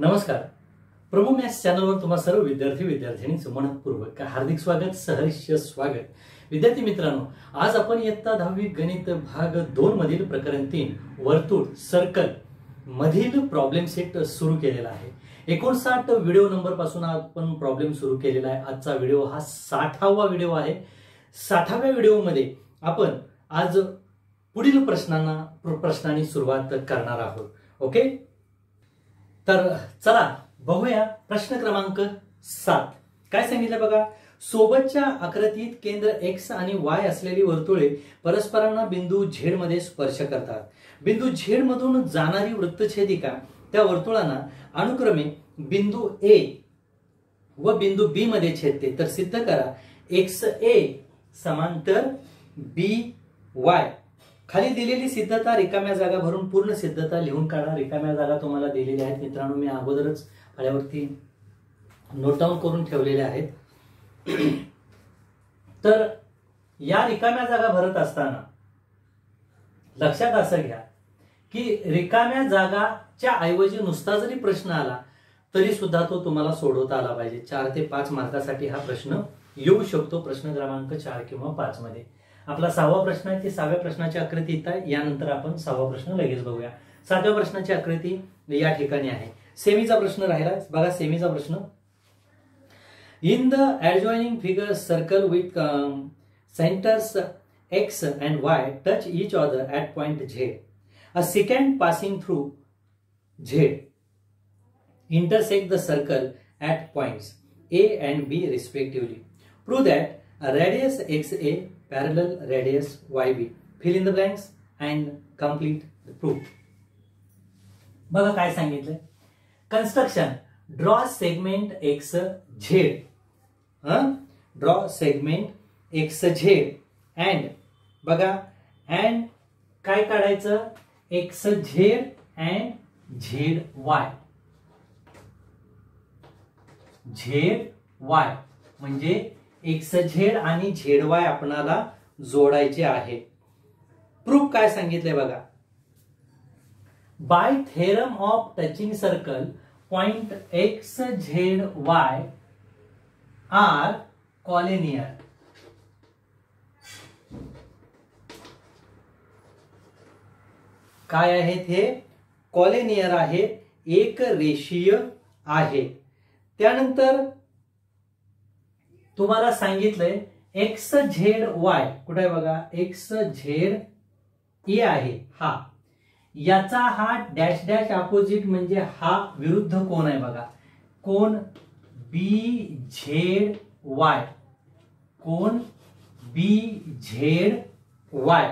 नमस्कार. प्रभू मॅथ्स चॅनलवर तुम्हा सर्व विद्यार्थी-विद्यार्थिनींचं मनपूर्वक हार्दिक स्वागत, सहर्ष स्वागत. विद्यार्थी मित्रांनो, आज आपण इयत्ता 10वी गणित भाग 2 मधील प्रकरण 3 वर्तुळ सर्कल मधील प्रॉब्लेम सेट सुरू केलेला आहे. 59 व्हिडिओ नंबर पासून आपण प्रॉब्लेम सुरू केलेला आहे. आजचा व्हिडिओ हा 60वा व्हिडिओ आहे. 60व्या व्हिडिओमध्ये आपण आज पुढील प्रश्नांनी सुरुवात करणार आहोत. ओके, तर चला बघूया प्रश्न क्रमांक 7. काय सांगितलं बघा. सोबतच्या आकृतीत केंद्र एक्स आणि वाय असलेली वर्तुळे परस्परांना बिंदू झेड मध्ये स्पर्श करतात. बिंदू झेड मधून जाणारी वृत्तछेदिका त्या वर्तुळांना अनुक्रमे बिंदू ए व बिंदू बी मध्ये छेदते. तर सिद्ध करा एक्स ए समांतर बी वाय. खाली दिलेली सिद्धता रिकाम्या जागा भरून पूर्ण सिद्धता लिहून काढा. रिकाम्या जागा तुम्हाला दिलेल्या आहेत मित्रांनो, मी अगोदरच फळ्यावरती नोट डाऊन करून ठेवलेल्या आहेत. तर या रिकाम्या जागा भरत असताना लक्षात असं घ्या की रिकाम्या जागाच्या ऐवजी नुसता जरी प्रश्न आला तरी सुद्धा तो तुम्हाला सोडवता आला पाहिजे. 4 ते 5 मार्कासाठी हा प्रश्न येऊ शकतो. प्रश्न क्रमांक 4 किंवा 5 मध्ये आपला 6वा प्रश्न आहे. ते 6व्या प्रश्नाची आकृती इथं आहे. यानंतर आपण 6वा प्रश्न लगेच बघूया. 7व्या प्रश्नाची आकृती या ठिकाणी आहे. सेमीचा प्रश्न राहिला बघा. सेमीचा प्रश्न. In the adjoining figure circle with centers x and y touch each other at point z. A secant passing through z intersect the circle at points a and b respectively. Prove that a radius xa parallel radius yb. Fill in the blanks and complete the proof. बघा काय सांगितलंय. Construction draw segment X Z. Draw segment X Z and बघा and काय काढायचं X Z and Z Y. Z Y म्हणजे X Z आणि Z Y आपणाला जोडायचे आहे. प्रूफ काय सांगितले बघा. By theorem of touching circle point X Z Y are collinear. काय आहेत हे? कॉलिनियर आहे, एक रेषीय आहे. त्यानंतर तुम्हाला सांगितलंय एक्स झेड वाय कुठे आहे बघा. एक्स झेड ए आहे हा. याचा हा डॅश डॅश अपोजिट म्हणजे हा विरुद्ध कोण आहे बघा. कोण बी झेड वाय. कोण बी झेड वाय.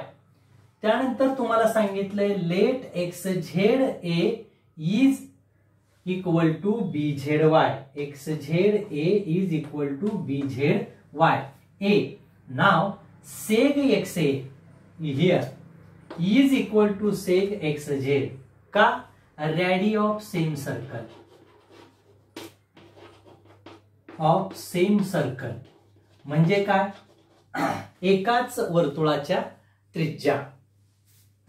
त्यानंतर तुम्हाला सांगितलंय let X Z A is equal to B Z Y. X Z A is equal to B Z Y. A नाव seg X A here is equal to seg X Z. का? Radii of same circle. Of same circle म्हणजे काय? एकाच वर्तुळाच्या त्रिज्या.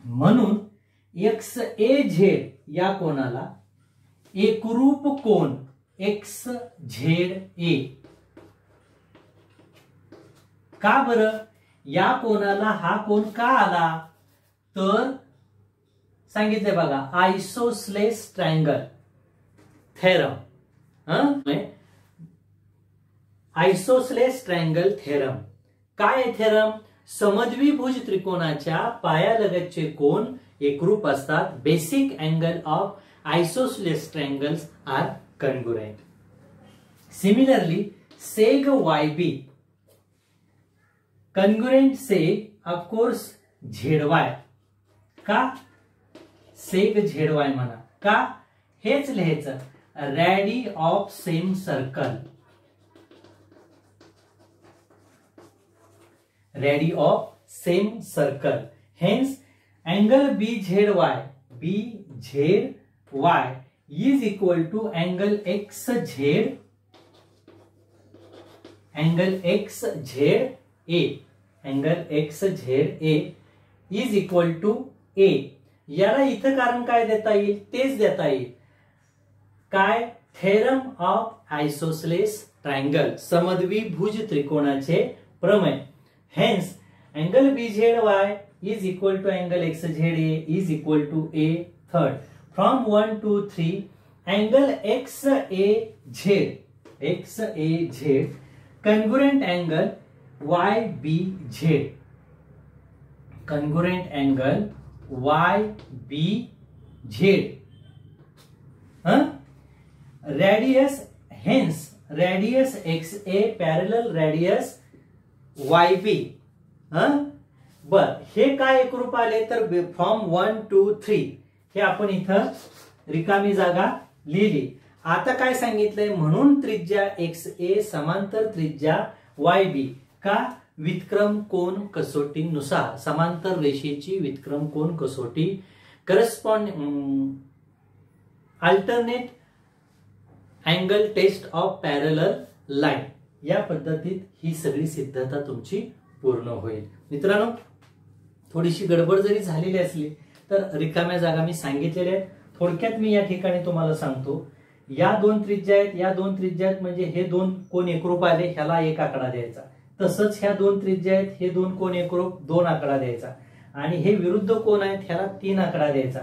म्हणून x A Z या कोणाला एकरूप कोण एक्स झेड ए. का बरं? या कोणाला हा कोण का आला तर सांगितले बघा isosceles triangle theorem. Isosceles triangle theorem. काय आहे थेरम? समद्विभुज त्रिकोणाच्या पायालगतचे कोन एकरूप असतात. Basic angle of isosceles triangles are congruent. Similarly seg YB congruent seg of course ZY. का? सेग ZY म्हणा. का? हेच लिहायचं radii of same circle. Radii of same circle. Hence angle BZY is equal to angle XZ. angle XZA. angle XZA is equal to A. याला इथं कारण काय देता येईल तेच देता येईल. काय थेरम ऑफ आयसोसेलेस ट्रायंगल, समद्विभुज त्रिकोणाचे प्रमेय. Hence angle BZY is equal to angle XZA is equal to a third. From 1 to 3 angle XAZ congruent angle YBZ, congruent angle YBZ, radius, hence radius XA parallel radius YB. बर, हे काय एकरूप आले तर from 1 to 3 हे आपण इथं रिकामी जागा लिहिली. आता काय सांगितलंय, म्हणून त्रिज्या XA समांतर त्रिज्या YB का व्युत्क्रम कोन कसोटीनुसार, समांतर रेषेची व्युत्क्रम कोन कसोटी correspond alternate angle test of parallel line, या पद्धतीत ही सगळी सिद्धता तुमची पूर्ण होईल. मित्रांनो, थोडीशी गडबड जरी झालेली असली तर रिकाम्या जागा मी सांगितलेल्या आहेत. थोडक्यात मी या ठिकाणी तुम्हाला सांगतो, या दोन त्रिज्या आहेत, या दोन त्रिज्या आहेत म्हणजे हे दोन कोन एकरूप आले, ह्याला एक आकडा द्यायचा. तसंच ह्या दोन त्रिज्या आहेत, हे दोन कोन एकरूप 2 आकडा द्यायचा. आणि हे विरुद्ध कोन आहेत, ह्याला 3 आकडा द्यायचा.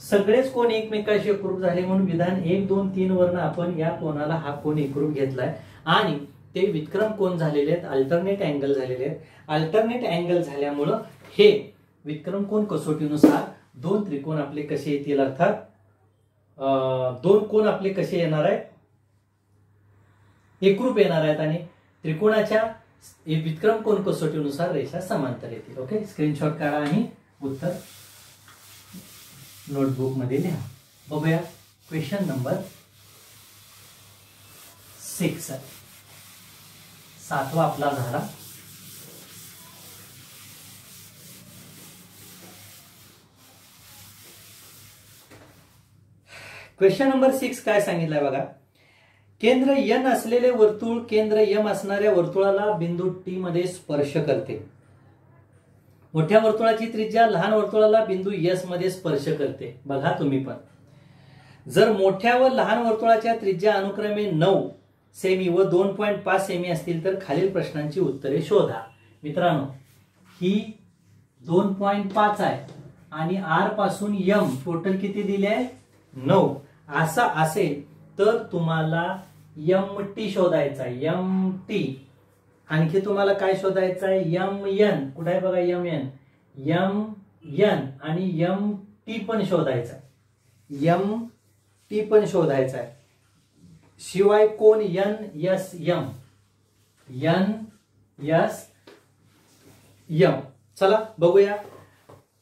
सगळेच कोन एकमेकाशी एकरूप झाले म्हणून विधान 1, 2, 3 वरनं आपण या कोनाला हा कोन एकरूप घेतलाय आणि ते व्युत्क्रम कोन झालेले आहेत, अल्टरनेट अँगल झालेले आहेत. अल्टरनेट अँगल झाल्यामुळं हे व्युत्क्रम कोन कसोटीनुसार दोन त्रिकोण आपले कसे येतील, अर्थात दोन कोन आपले कसे येणार आहेत, एकरूप येणार आहेत आणि त्रिकोणाच्या व्युत्क्रम कोन कसोटीनुसार रेषा समांतर येतील. ओके, स्क्रीनशॉट काढा आणि उत्तर नोटबुक मध्ये लिहा. बघूया क्वेश्चन नंबर 6, 7वा आपला झाला. क्वेश्चन नंबर 6 काय सांगितलंय बघा. केंद्र N असलेले वर्तुळ केंद्र M असणाऱ्या वर्तुळाला बिंदू T मध्ये स्पर्श करते. मोठ्या वर्तुळाची त्रिज्या लहान वर्तुळाला बिंदू S मध्ये स्पर्श करते. बघा तुम्ही पण, जर मोठ्या व लहान वर्तुळाच्या त्रिज्या अनुक्रमे 9 सेमी व 2.5 सेमी असतील तर खालील प्रश्नांची उत्तरे शोधा. मित्रांनो, ही 2.5 आहे आणि R पासून M टोटल किती दिले आहे, 9. असा असेल तर तुम्हाला MT शोधायचा आहे, MT. आणखी तुम्हाला काय शोधायचं आहे, MN. कुठे आहे बघा, MN आणि MT पण शोधायचा आहे, MT पण शोधायचा आहे. शिवाय कोण NSM, NSM. चला बघूया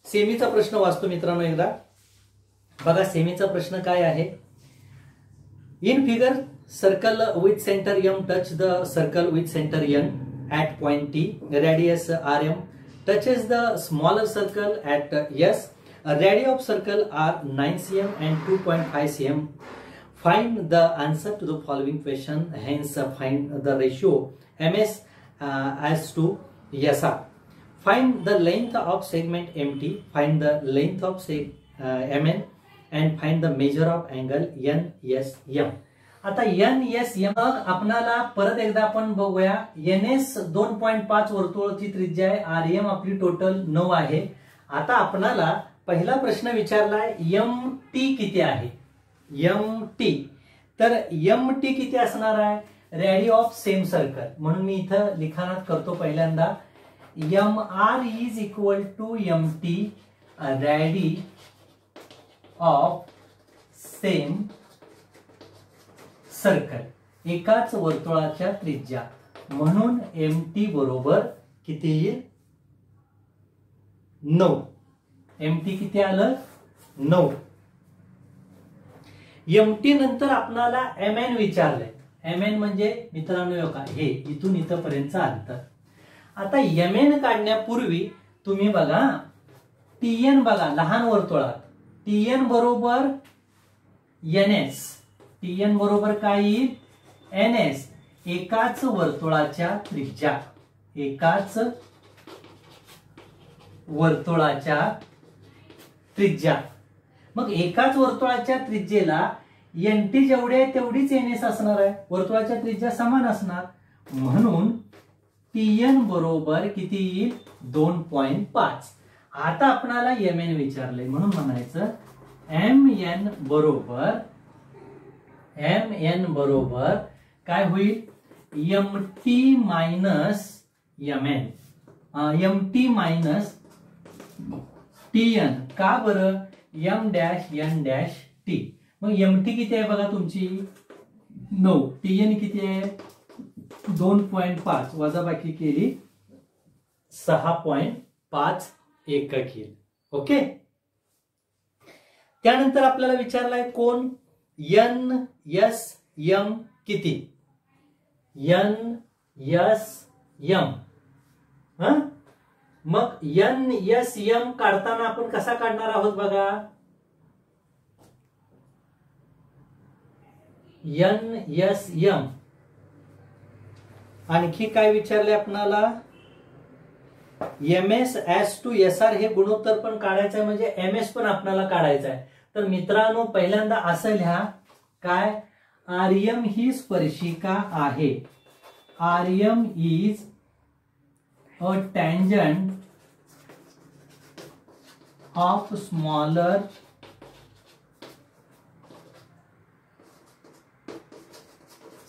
सेमीचा प्रश्न वाचतो मित्रांनो एकदा. बघा सेमीचा प्रश्न काय आहे. In figure circle with centre M touch the circle with centre N at point T, radius RM touches the smaller circle at S. A radius of circle are 9 cm and 2.5 cm. Find the answer to the following question. Hence, find the ratio MS as to SR. Find the length of segment MT. Find the length of MN and find the measure of angle NSM. आता NSM आपणाला परत एकदा आपण बघूया. NS 2.5 वर्तुळाची त्रिज्या आहे, RM आपली टोटल 9 आहे. आता आपणाला पहिला प्रश्न विचारलाय MT किती आहे. MT तर MT किती असणार आहे, रेडियस ऑफ सेम सर्कल. म्हणून मी इथं लिखाणात करतो पहिल्यांदा MR is equal to MT radius of same circle, एकाच वर्तुळाच्या त्रिज्या. म्हणून MT बरोबर किती येईल, 9. MT किती आलं, 9. MT नंतर आपणाला MN विचारलंय. MN म्हणजे मित्रांनो हे इथून इथपर्यंतचं अंतर. आता MN काढण्यापूर्वी तुम्ही बघा TN बघा, लहान वर्तुळात TN बरोबर NS, TN बरोबर काय येईल, NS. एकाच वर्तुळाच्या त्रिज्या, एकाच वर्तुळाच्या त्रिज्या. मग एकाच वर्तुळाच्या त्रिज्येला एनटी जेवढे आहे तेवढीच एनएस असणार आहे, वर्तुळाच्या त्रिज्या समान असणार, म्हणून टीएन बरोबर किती येईल 2.5. आता आपणाला एमएन विचारले म्हणून म्हणायचं एमएन बरोबर काय होईल MT minus MN, MT minus TN. का बरं M dash N dash T. मग एमटी किती आहे बघा तुमची 9, टीएन किती आहे 2.5, वजाबाकी केली 6.5 एकक येईल. ओके. त्यानंतर आपल्याला विचारलाय कोण एन एस एम किती, एन एस एम. मग एन एस एम काढताना आपण कसा काढणार आहोत बघा, एन एस एम. आणखी काय विचारले आपणाला M S S to S R हे गुणोत्तर पण काढायचं आहे, म्हणजे एम एस पण आपल्याला काढायचं आहे. तर मित्रांनो पहिल्यांदा असं लिहा काय आर्यम ही स्पर्शिका आहे, R M is a tangent of smaller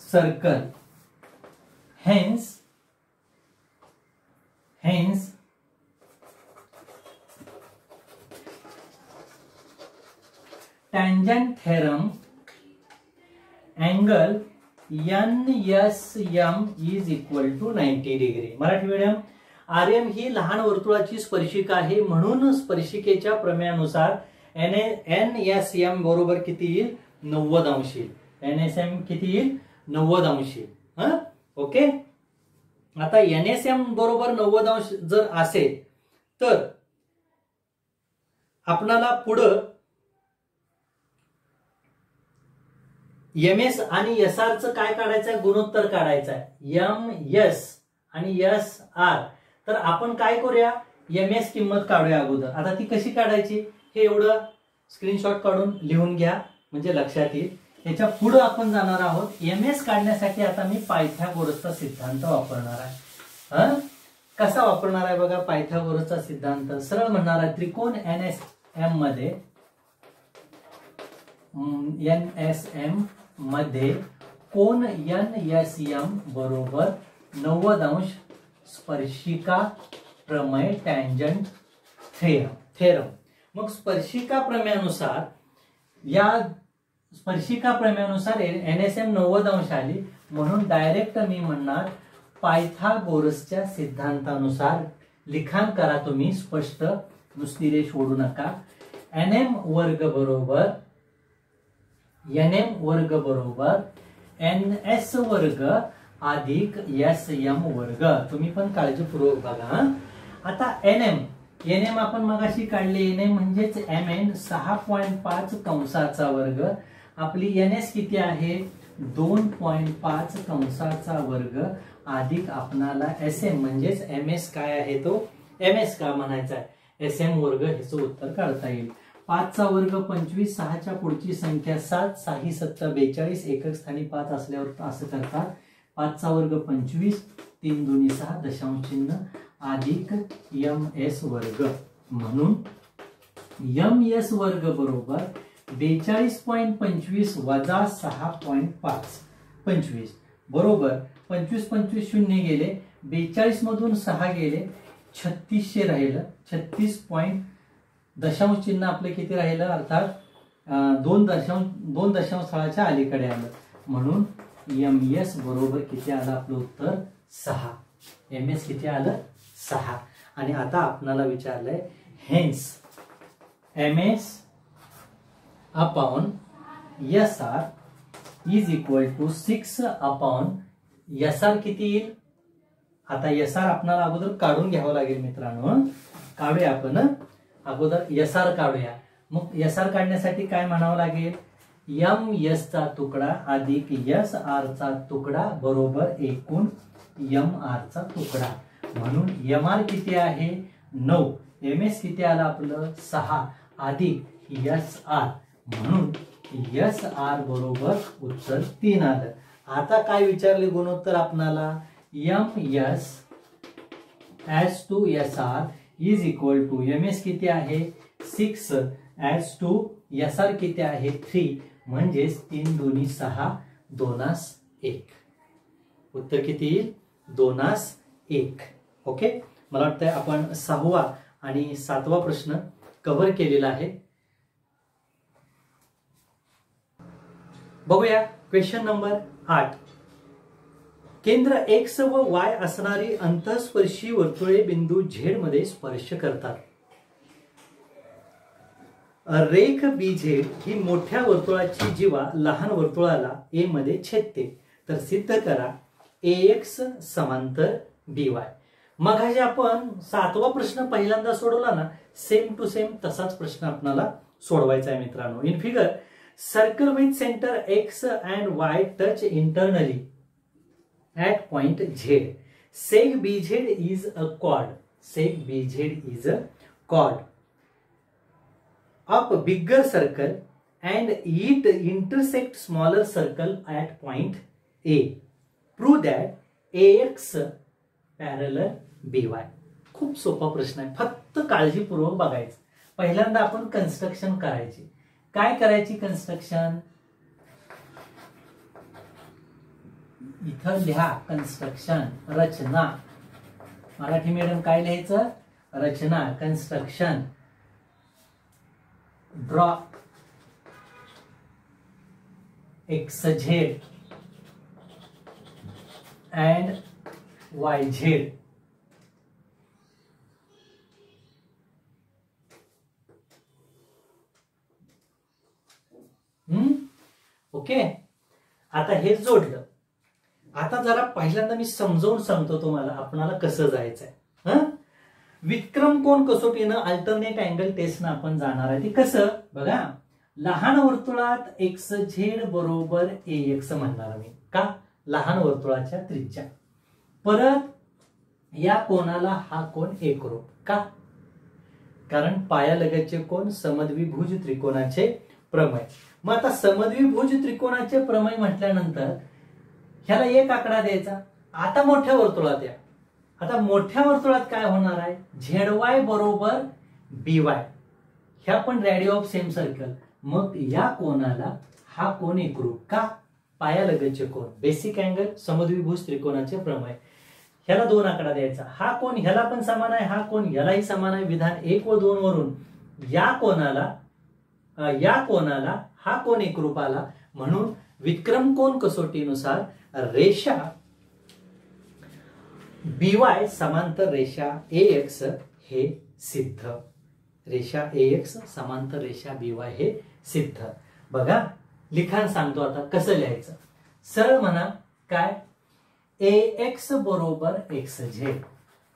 circle, hence tangent theorem angle NSM is equal to 90 degree. Marathi medium. R M ही लहान वर्तुळाची स्पर्शिका आहे, म्हणून स्पर्शिकेच्या प्रमेयानुसार NSM बरोबर किती येईल 90 अंश येईल. NSM किती येईल 90 अंश येईल. ओके. आता एनएसएम बरोबर 90 अंश जर असेल तर आपणाला पुढं एम एस आणि एस आर च काय काढायचं आहे गुणोत्तर काढायचं आहे, एम एस आणि एस आर. तर आपण काय करूया एम एस किंमत काढूया अगोदर. आता ती कशी काढायची हे एवढं स्क्रीनशॉट काढून लिहून घ्या म्हणजे लक्षात येईल. याच्या पुढे आपण जाणार आहोत. एम एस काढण्यासाठी आता मी पायथागोरसचा सिद्धांत वापरणार आहे. कसा वापरणार आहे बघा पायथागोरसचा सिद्धांत. सरळ म्हणणार आहे त्रिकोण एनएसएम मध्ये कोण एनएसएम बरोबर 90 अंश स्पर्शिका प्रमेय टँजंट थेरम. मग स्पर्शिका प्रमेयानुसार एनएसएम 90 अंश आली, म्हणून डायरेक्ट मी म्हणणार पायथागोरसच्या सिद्धांतानुसार लिखाण करा तुम्ही स्पष्ट, नुसती रेष ओढू नका. एनएम वर्ग बरोबर एनएस वर्ग अधिक एस एम वर्ग. तुम्ही पण काळजीपूर्वक बघा. आता एनएम आपण मगाशी काढले, एनएम म्हणजेच एम एन 6.5 कंसाचा वर्ग. आपली एनएस किती आहे 2.5 कंसाचा वर्ग अधिक आपणाला एस एम म्हणजेच एम एस काय आहे तो एम एस का म्हणायचा आहे एस एम वर्ग. ह्याचं उत्तर काढता येईल. 5 चा वर्ग 25, 6 च्या पुढची संख्या 7, 6 7 42, एकक स्थानी 5 असल्यावर असं करतात. 5 चा वर्ग 25, 3 2 6 दशांश चिन्ह अधिक एम एस वर्ग. म्हणून एम एस वर्ग बरोबर 42.25 वजा 6.5 25 बरोबर 25 25 शून्य गेले, 42 मधून 6 गेले, 3600 राहिलं. 36 दशांश चिन्ह आपले किती राहिलं अर्थात 2 दशांश स्थळाच्या अलीकडे आलं. म्हणून एम एस बरोबर किती आलं आपलं उत्तर 6. एम एस किती आलं 6. आणि आता आपणाला विचारलंय hence M S upon S R is equal to 6 upon S R किती येईल. आता एस आर आपल्याला अगोदर काढून घ्यावं लागेल मित्रांनो. काढूया आपण अगोदर एस आर काढूया. मग एस आर काढण्यासाठी काय म्हणावं लागेल एम एस चा तुकडा अधिक एस आर चा तुकडा बरोबर एकूण एम आर चा तुकडा. म्हणून एम आर किती आहे 9, एम एस किती आलं आपलं 6 अधिक एस आर. म्हणून एस आर बरोबर उत्तर 3 आलं. आता काय विचारले गुणोत्तर आपणाला, M S S to S R is equal to M S किती आहे 6 एस टू एस आर किती आहे 3, म्हणजेच 3 दुनी 6 2 1. उत्तर किती येईल 2 1. ओके, मला वाटतंय आपण 6वा आणि 7वा प्रश्न कव्हर केलेला आहे. बघूया क्वेश्चन नंबर 8. केंद्र एक्स व वाय असणारी अंतःस्पर्शी वर्तुळे बिंदू झेड मध्ये स्पर्श करतात. रेख बीझेड ही मोठ्या वर्तुळाची जीवा लहान वर्तुळाला ए मध्ये छेदते, तर सिद्ध करा AX समांतर BY. मग हे आपण 7वा प्रश्न पहिल्यांदा सोडवला ना, सेम टू सेम तसाच प्रश्न आपल्याला सोडवायचा आहे मित्रांनो. In figure circle with centre X and Y touch internally at point Z. Sec BZ is a chord. Sec BZ is a chord of bigger circle and it intersect smaller circle at point A. Prove that AX parallel BY. खूप सोपा प्रश्न आहे, फक्त काळजीपूर्वक बघायचं. पहिल्यांदा आपण construction करायची. काय करायची कन्स्ट्रक्शन, इथं लिहा कन्स्ट्रक्शन, रचना. मराठी मीडियम काय लिहायचं, रचना, construction. Draw XZ and YZ. Okay, आता हे जोडलं. आता जरा पहिल्यांदा मी समजावून सांगतो तुम्हाला आपणाला कसं जायचंय. विक्रम कोण कसोटीनं अल्टरनेट अँगल टेस्ट आपण जाणार आहे. ते कसं बघा, लहान वर्तुळात XZ बरोबर AX म्हणणार मी. का, लहान वर्तुळाच्या त्रिज्या. परत या कोणाला हा कोण एकरूप. का, कारण पायालगतचे कोण समद्विभुज त्रिकोणाचे प्रमेय. मग आता समद्विभुज त्रिकोणाचे प्रमेय म्हटल्यानंतर ह्याला एक आकडा द्यायचा. आता मोठ्या वर्तुळात या. आता मोठ्या वर्तुळात काय होणार आहे, ZY बरोबर BY. ह्या पण रेडियस ऑफ सेम सर्कल. मग या कोणाला हा कोण एकरूप. का, पायालगतचे कोण, बेसिक अँगल, समद्विभुज त्रिकोणाचे प्रमेय. ह्याला 2 आकडा द्यायचा. हा कोण ह्याला पण समान आहे, हा कोण ह्यालाही समान आहे. विधान 1 व 2 वरून या कोणाला हा कोण एकरूप आला. म्हणून विक्रम कोण कसोटीनुसार रेषा BY समांतर रेषा AX हे सिद्ध. रेषा AX समांतर रेषा BY हे सिद्ध. बघा लिखाण सांगतो आता कसं लिहायचं. सरळ म्हणा, काय, AX बरोबर XZ.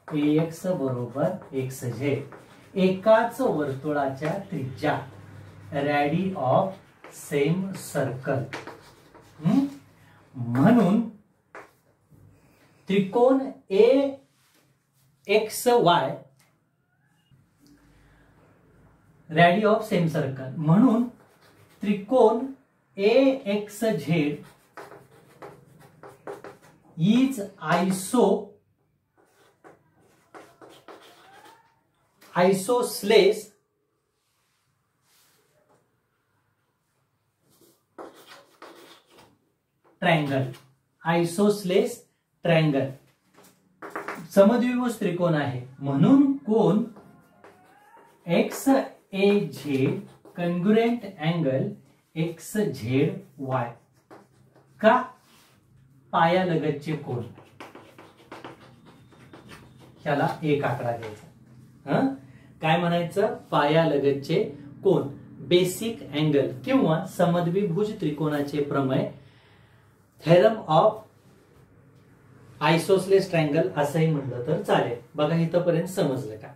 AX बरोबर XZ एकाच वर्तुळाच्या त्रिज्या, रेडी ऑफ सेम सर्कल. म्हणून त्रिकोण AXY radii of same circle. म्हणून त्रिकोण AXZ is isosceles triangle. Isosceles triangle समद्विभुज त्रिकोण आहे. म्हणून कोण XAZ कॉन्ग्रुएंट अँगल XZY. का, पायालगतचे कोण. ह्याला एक आकडा द्यायचा. काय म्हणायचं, पायालगतचे कोण, बेसिक अँगल किंवा समद्विभुज त्रिकोणाचे प्रमेय, थेरम ऑफ आइसोसेलेस ट्रायंगल असंही म्हटलं तर चालेल. बघा इथपर्यंत समजलं का.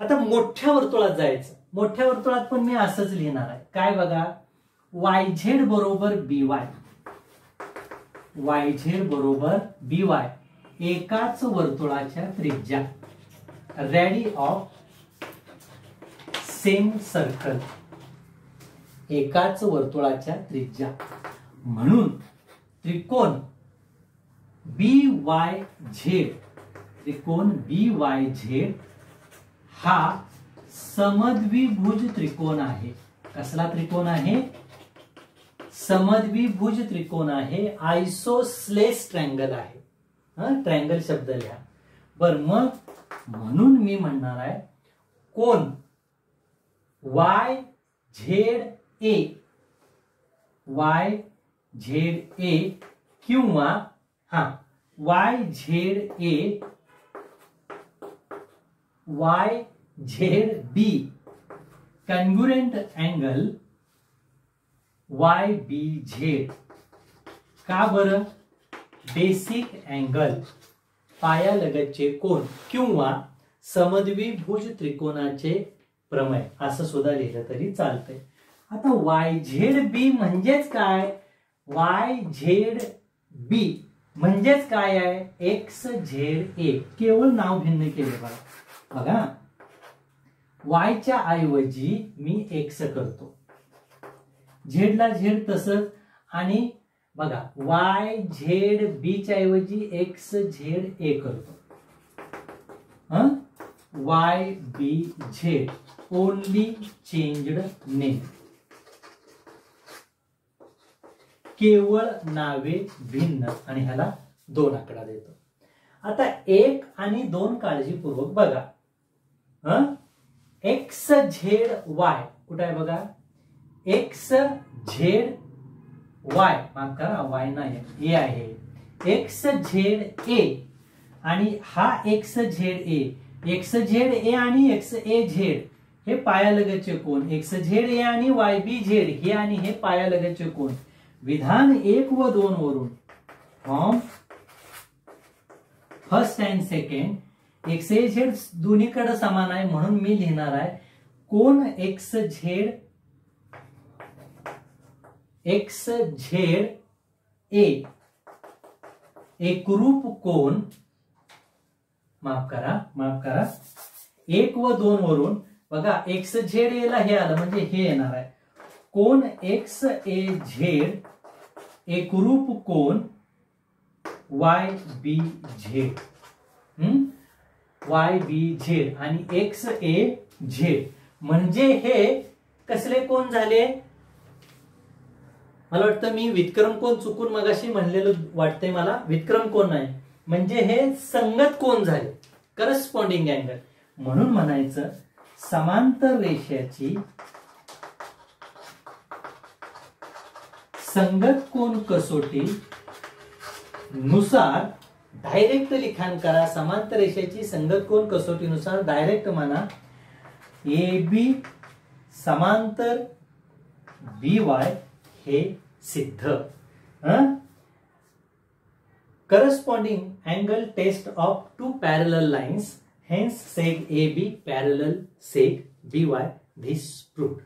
आता मोठ्या वर्तुळात जायचं. मोठ्या वर्तुळात पण मी असंच लिहिणार आहे. काय बघा, YZ बरोबर BY. YZ बरोबर BY एकाच वर्तुळाच्या त्रिज्या, रेडी ऑफ सेम सर्कल. एकाच वर्तुळाच्या त्रिज्या. म्हणून त्रिकोण BYZ, त्रिकोण BYZ हा समद्विभुज त्रिकोण आहे. कसला त्रिकोण आहे? समद्विभुज त्रिकोण आहे. आयसोस्लेस ट्रँगल आहे. ट्रँगल शब्द लिहा. बर, मग म्हणून मी म्हणणार आहे कोण YZA किंवा YZB कॉन्ग्रुएंट अँगल YBZ. का बरं? बेसिक अँगल, पायालगतचे कोन किंवा समद्विभुज त्रिकोणाचे प्रमेय असं सुद्धा लिहिलं तरी चालतंय. आता YZB म्हणजेच काय? YZB म्हणजेच काय आहे? XZA. केवळ नाव भिन्न केले बघा. वायच्या ऐवजी मी एक्स करतो, झेडला झेड तसंच, आणि बघा YZB च्या ऐवजी XZA करतो. YBZ ओनली चेंज्ड नेम, केवळ नावे भिन्न, आणि ह्याला 2 आकडा देतो. आता 1 आणि 2 काळजीपूर्वक बघा. XZY कुठे आहे बघा? XZY, माफ करा Y नाही, A आहे. XZA आणि हा XZA आणि XAZ हे पायालगतचे कोन. XZA आणि YBZ हे आणि हे पायालगतचे कोन. विधान 1 व 2 वरून form first and second XAZ दोन्हीकडे समान आहे, म्हणून मी लिहिणार आहे कोन XZA एकरूप कोन, माफ करा 1 व 2 वरून बघा XZA ला हे आलं म्हणजे हे येणार आहे. कोन XAZ एकरूप कोन YBZ. YBZ आणि XAZ म्हणजे हे कसले कोण झाले? मला वाटतं मी व्युत्क्रम कोण चुकून मगाशी म्हणलेलं वाटतंय मला. व्युत्क्रम कोण नाही, म्हणजे हे संगत कोण झाले, करस्पॉन्डिंग अँगल. म्हणून म्हणायचं समांतर रेषेची संगत कोन कसोटी नुसार डायरेक्ट लिखाण करा. समांतर रेषेची संगत कोन कसोटीनुसार डायरेक्ट म्हणा AB समांतर BY हे सिद्ध. Corresponding angle test of 2 parallel lines, hence seg AB parallel seg BY, this proved.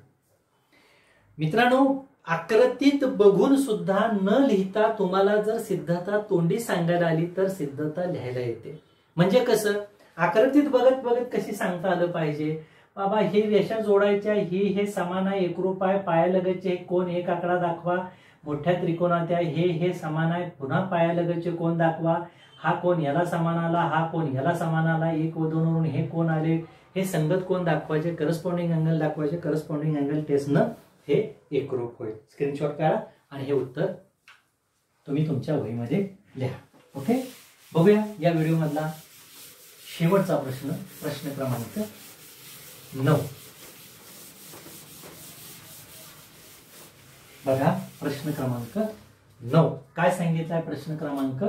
मित्रांनो, आकृतीत बघून सुद्धा न लिहिता तुम्हाला जर सिद्धता तोंडी सांगायला आली तर सिद्धता लिहायला येते. म्हणजे कसं? आकृतीत बघत बघत कशी सांगता आलं पाहिजे. बाबा हे रेषा जोडायच्या, हे समान आहे, एकरूप आहे, पायालगतचे कोन 1 आकडा दाखवा. मोठ्या त्रिकोणात हे समान आहे, पुन्हा पायालगतचे कोन दाखवा. हा कोन याला समान आला, हा कोन याला समान आला, 1 व 2 वरून हे कोन आले, हे संगत कोन दाखवायचे, करस्पॉन्डिंग अँगल दाखवायचे. करस्पॉन्डिंग अँगल टेस्ट न हे एकरूप होईल. स्क्रीनशॉट काढा आणि हे उत्तर तुम्ही तुमच्या वहीमध्ये लिहा. ओके, बघूया या व्हिडिओ मधला शेवटचा प्रश्न, प्रश्न क्रमांक 9. बघा प्रश्न क्रमांक 9 काय सांगितलाय? प्रश्न क्रमांक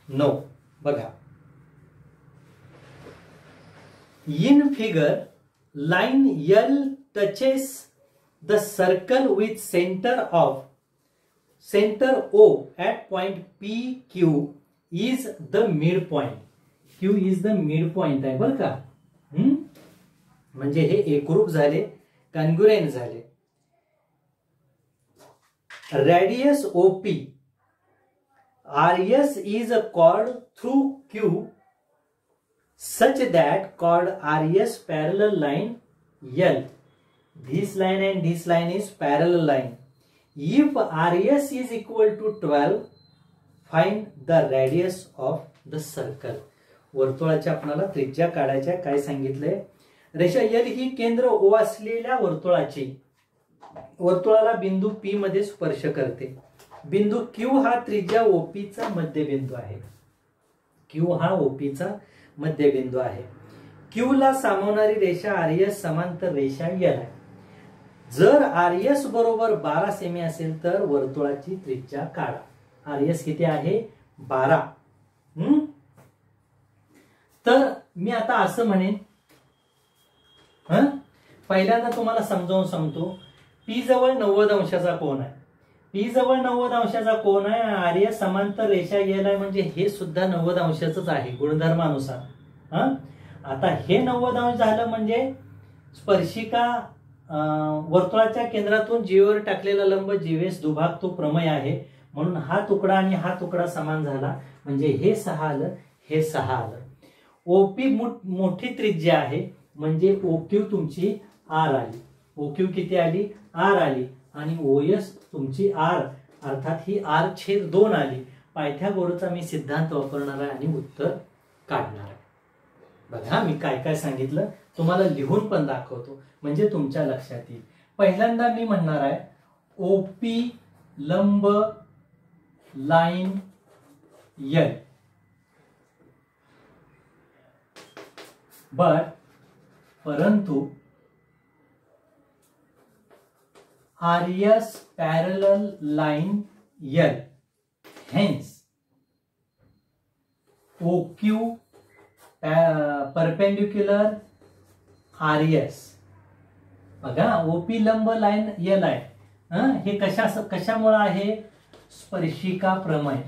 9 बघा. In figure line L touches the circle with center O at point PQ is the midpoint. Q is the midpoint आहे बरं का. म्हणजे हे एकरूप झाले, कॉन्ग्रुएंट झाले. Radius OP, RS is a chord through Q such that chord RS parallel line L this line and this line is parallel line. If RS is equal to 12, find the radius of the circle. वर्तुळाची आपल्याला त्रिज्या काढायच्या. काय सांगितलंय? रेषा L ही केंद्र O असलेल्या वर्तुळाला बिंदू P मध्ये स्पर्श करते. बिंदू Q हा त्रिज्या OP चा मध्यबिंदू आहे. Q हा OP चा मध्यबिंदू आहे. Q ला सामावणारी रेषा RS समांतर रेषा L आहे. जर RS बरोबर 12 सेमी असेल तर वर्तुळाची त्रिज्या काढा. RS किती आहे? 12. तर मी आता असं म्हणेन, पहिल्यांदा तुम्हाला समजावून सांगतो. P जवळ 90 अंशाचा कोन आहे. P जवळ 90 अंशाचा कोन आहे. RS समांतर रेषा L आहे म्हणजे हे सुद्धा 90 अंशाचंच आहे गुणधर्मानुसार. आता हे 90 अंश झालं म्हणजे स्पर्शिका वर्तुळाच्या केंद्रातून जीवेवर टाकलेला लंब जीवेस दुभाग तो प्रमेय आहे. म्हणून हा तुकडा आणि हा तुकडा समान झाला म्हणजे हे 6 आलं, हे 6 आलं. OP मोठी त्रिज्या आहे म्हणजे OQ तुमची R आली. OQ किती आली? R आली. आणि OS तुमची R अर्थात ही R/2 आली. पायथागोरसचा मी सिद्धांत वापरणार आहे आणि उत्तर काढणार आहे. बघा मी काय काय सांगितलं तुम्हाला लिहून पण दाखवतो म्हणजे तुमच्या लक्षात येईल. पहिल्यांदा मी म्हणणार आहे OP लंब लाईन L, परंतु RS parallel line L, hence OQ perpendicular RS. बघा OP लंब लाईन L आहे. हे कशामुळे आहे? स्पर्शिका प्रमेय,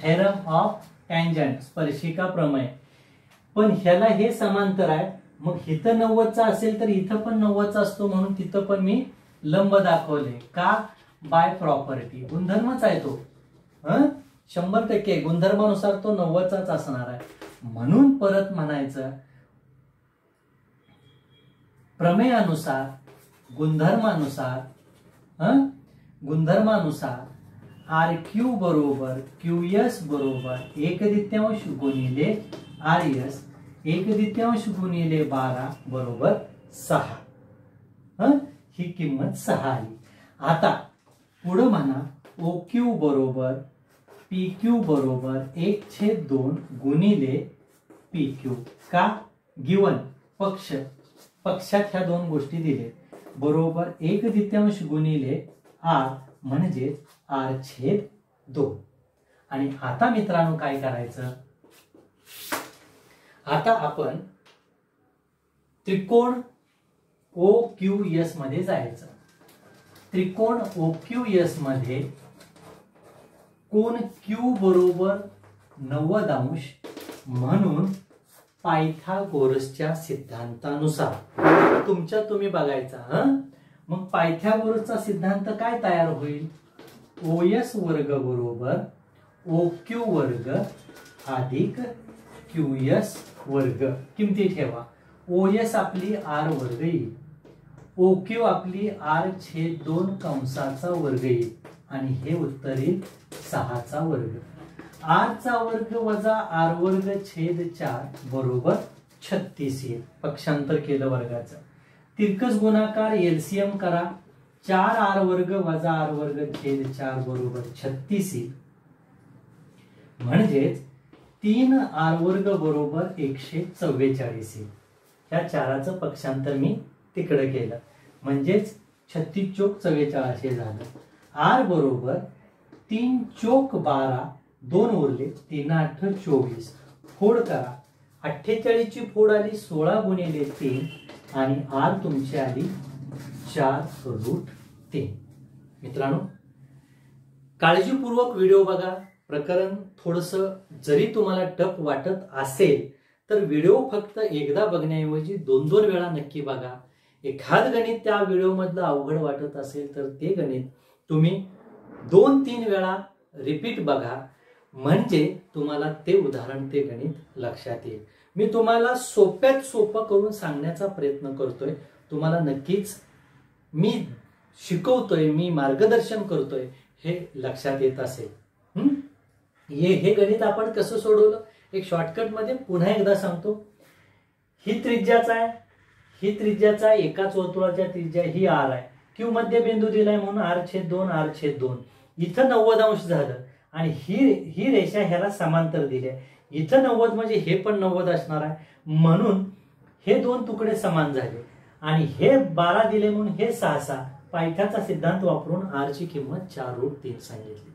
थेरम ऑफ टँजंट, स्पर्शिका प्रमेय. पण ह्याला हे समांतर आहे. मग इथं 90चा असेल तर इथं पण 90चा असतो म्हणून तिथं पण मी लंब दाखवले. का? बाय प्रॉपर्टी, गुणधर्मच आहे तो. 100% गुणधर्मानुसार तो 90चाच असणार आहे. म्हणून परत म्हणायचं प्रमेयानुसार गुणधर्मानुसार RQ बरोबर QS बरोबर 1/2 गुणिले RS 1/2 गुणिले 12 बरोबर 6. ही किंमत 6 आली. आता पुढे म्हणा OQ बरोबर PQ बरोबर 1/2 गुणिले PQ. का? गिवन पक्षात ह्या दोन गोष्टी दिले बरोबर 1/2 गुणिले R म्हणजे R/2. आणि आता मित्रांनो काय करायचं? आता आपण त्रिकोण OQS मध्ये जायचं. त्रिकोण OQS मध्ये कोन Q बरोबर 90 अंश म्हणून पायथागोरसच्या सिद्धांतानुसार तुम्ही बघायचा. मग पायथागोरसचा सिद्धांत काय तयार होईल? OS वर्ग बरोबर OQ वर्ग अधिक QS वर्ग. किमती ठेवा. OS आपली R वर्ग येईल, OQ आपली R/2 कंसाचा वर्ग येईल आणि हे उत्तर येईल 6चा वर्ग. R चा वर्ग वजा R वर्ग छेद 4 बरोबर 36 येईल. पक्षांतर केलं वर्गाचं. तिरकस गुणाकार LCM करा. 4R वर्ग वजा R वर्ग छेद 4 बरोबर 36 येईल. म्हणजेच 3R वर्ग बरोबर 144 येईल. ह्या 4चं पक्षांतर मी तिकडे केलं म्हणजेच 36 चोक 44 हे झालं. R बरोबर 3 चोक 12, 2 उरले, 3 8 24. फोड करा. 48 ची फोड आली 16 गुणिले 3 आणि R तुमची आली 4√3. मित्रांनो काळजीपूर्वक व्हिडिओ बघा. प्रकरण थोडस जरी तुम्हाला टफ वाटत असेल तर व्हिडिओ फक्त एकदा बघण्याऐवजी 2-2 वेळा नक्की बघा. एखाद गणित त्या व्हिडिओ मधलं अवघड वाटत असेल तर ते गणित तुम्ही 2-3 वेळा रिपीट बघा म्हणजे तुम्हाला ते उदाहरण ते गणित लक्षात येईल. मी तुम्हाला सोप्यात सोपं करून सांगण्याचा प्रयत्न करतोय. तुम्हाला नक्कीच मी शिकवतोय, मी मार्गदर्शन करतोय हे लक्षात येत असेल. हे गणित आपण कसं सोडवलं एक शॉर्टकट मध्ये पुन्हा एकदा सांगतो. ही त्रिज्याचा आहे, ही त्रिज्याचा एकाच वर्तुळाच्या त्रिज्या ही r आहे. क्यू मध्यबिंदू दिलाय म्हणून r/2 r/2 इथं 90 अंश झालं आणि ही रेषा ह्याला समांतर दिली आहे. इथं 90 म्हणजे हे पण 90 असणार आहे, म्हणून हे दोन तुकडे समान झाले आणि हे 12 दिले म्हणून हे 6 पायथ्याचा सिद्धांत वापरून r ची किंमत 4√3 सांगितली.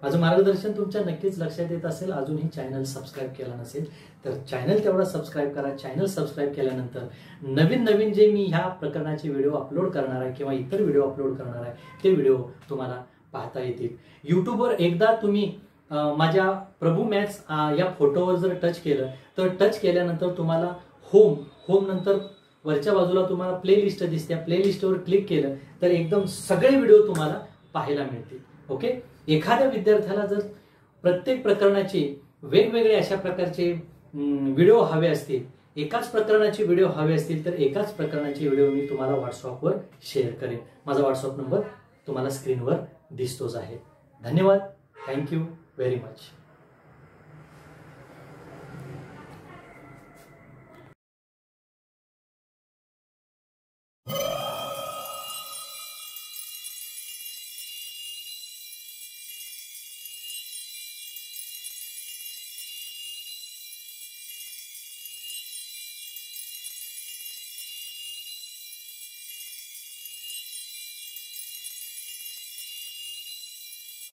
माझं मार्गदर्शन तुमच्या नक्कीच लक्षात येत असेल. अजूनही चॅनल सबस्क्राईब केला नसेल तर चॅनल तेवढा सबस्क्राईब करा. चॅनल सबस्क्राईब केल्यानंतर नवीन नवीन जे मी ह्या प्रकरणाचे व्हिडिओ अपलोड करणार आहे किंवा इतर व्हिडिओ अपलोड करणार आहे ते व्हिडिओ तुम्हाला पाहता येतील. युट्यूबवर एकदा तुम्ही माझ्या प्रभू मॅथ्स या फोटोवर जर टच केलं तर टच केल्यानंतर तुम्हाला होम नंतर वरच्या बाजूला तुम्हाला प्ले लिस्ट दिसते. प्ले लिस्टवर क्लिक केलं तर एकदम सगळे व्हिडिओ तुम्हाला पाहायला मिळतील. ओके. एखाद्या विद्यार्थ्याला जर प्रत्येक प्रकरणाचे वेगवेगळे अशा प्रकारचे व्हिडिओ हवे असतील, एकाच प्रकरणाचे व्हिडिओ हवे असतील तर एकाच प्रकरणाचे व्हिडिओ मी तुम्हाला व्हॉट्सअपवर शेअर करेन. माझा व्हॉट्सअप नंबर तुम्हाला स्क्रीनवर दिसतोच आहे. धन्यवाद. Thank you very much.